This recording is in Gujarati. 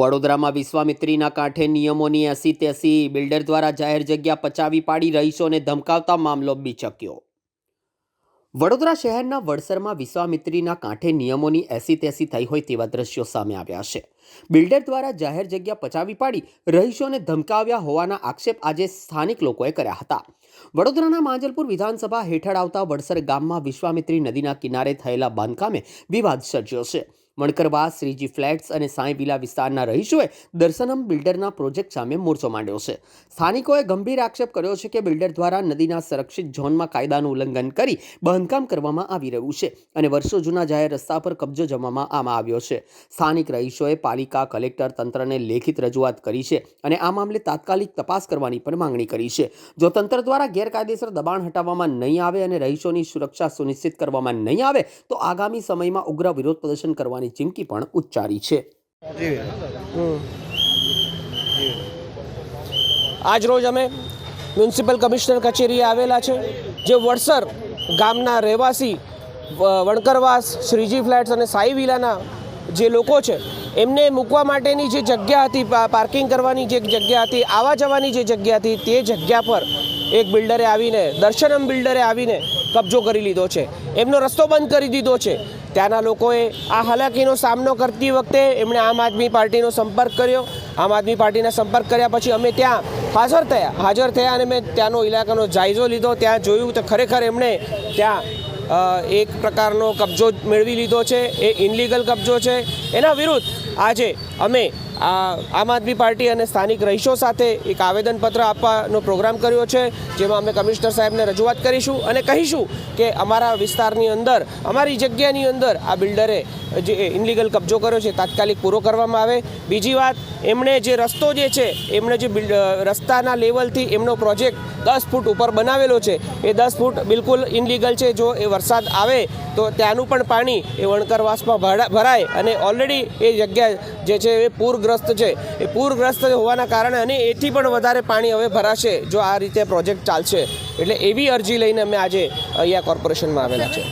વડોદરામાં વિશ્વામિત્રીના કાંઠે નિયમોની 80-83 બિલ્ડર દ્વારા જાહેર જગ્યા પચાવી પાડી રહીશોને ધમકાવતા મામલો બીચક્યો। વડોદરા શહેરના વડસરમાં વિશ્વામિત્રીના કાંઠે નિયમોની 80-83 થઈ હોય તેવા દ્રશ્યો સામે આવ્યા છે। બિલ્ડર દ્વારા જાહેર જગ્યા પચાવી પાડી રહીશોને ધમકાવ્યા હોવાના આક્ષેપ આજે સ્થાનિક લોકોએ કર્યા હતા। વડોદરાના માંજલપુર વિધાનસભા હેઠળ આવતા વડસર ગામમાં વિશ્વામિત્રી નદીના કિનારે થયેલા બાંધકામે વિવાદ સર્જ્યો છે। વણકરવાસ, શ્રીજી ફ્લેટ્સ અને સાંઈ વિલા વિસ્તારના રહીશોએ દર્શનમ બિલ્ડરના પ્રોજેક્ટ સામે મોરચો માંડ્યો છે। સ્થાનિકોએ ગંભીર આક્ષેપ કર્યો છે કે બિલ્ડર દ્વારા નદીના સંરક્ષિત ઝોનમાં કાયદાનું ઉલ્લંઘન કરી બાંધકામ કરવામાં આવી રહ્યું છે અને વર્ષો જૂના જાહેર રસ્તા પર કબજો જમાવવામાં આવ્યો છે। સ્થાનિક રહીશોએ પાલિકા, કલેક્ટર, તંત્રને લેખિત રજૂઆત કરી છે અને આ મામલે તાત્કાલિક તપાસ કરવાની પણ માંગણી કરી છે। જો તંત્ર દ્વારા ગેરકાયદેસર દબાણ હટાવવામાં નહીં આવે અને રહીશોની સુરક્ષા સુનિશ્ચિત કરવામાં નહીં આવે તો આગામી સમયમાં ઉગ્ર વિરોધ પ્રદર્શન કરવાની ચીમકી પણ ઉચ્ચારી છે। આજ રોજ અમે મ્યુનિસિપલ કમિશનર કચેરીએ આવેલા છે, જે વડસર ગામના રહેવાસી વણકરવાસ, શ્રીજી ફ્લેટ્સ અને સાઈ વિલાના જે લોકો છે એમને મૂકવા માટેની જે જગ્યા હતી, પાર્કિંગ કરવાની જે જગ્યા હતી, આવવા જવાની જે જગ્યા હતી, તે જગ્યા પર એક બિલ્ડરે આવીને, દર્શનમ બિલ્ડરે આવીને કબજો કરી લીધો છે, એમનો રસ્તો બંધ કરી દીધો છે। ત્યાંના લોકોએ આ હાલાકીનો સામનો કરતી વખતે એમણે આમ આદમી પાર્ટીનો સંપર્ક કર્યો। આમ આદમી પાર્ટીના સંપર્ક કર્યા પછી અમે ત્યાં હાજર થયા અને મેં ત્યાંનો ઇલાકાનો જાયજો લીધો। ત્યાં જોયું તો ખરેખર એમણે ત્યાં એક પ્રકારનો કબજો મેળવી લીધો છે, એ ઇનલીગલ કબજો છે। એના વિરુદ્ધ આજે અમે આમ આદમી પાર્ટી અને સ્થાનિક રહીશો સાથે એક આવેદનપત્ર આપવાનો પ્રોગ્રામ કર્યો છે, જેમાં અમે કમિશનર સાહેબને રજૂઆત કરીશું અને કહીશું કે અમારા વિસ્તારની અંદર, અમારી જગ્યાની અંદર આ બિલ્ડરે જે ઇનલીગલ કબજો કર્યો છે તાત્કાલિક પૂરો કરવામાં આવે। બીજી વાત, એમણે જે રસ્તો જે છે, એમણે જે રસ્તાના લેવલથી એમનો પ્રોજેક્ટ 10 ફૂટ ઉપર બનાવેલો છે, એ 10 ફૂટ બિલકુલ ઇનલીગલ છે। જો એ વરસાદ આવે તો ત્યાંનું પણ પાણી એ વણકરવાસમાં ભરાય અને ઓલરેડી એ જગ્યા જે છે એ પૂરગ્રસ્ત છે। એ પૂરગ્રસ્ત હોવાના કારણે અને એથી પણ વધારે પાણી હવે ભરાશે જો આ રીતે પ્રોજેક્ટ ચાલશે। એટલે એવી અરજી લઈને અમે આજે અહીંયા કોર્પોરેશનમાં આવેલા છે।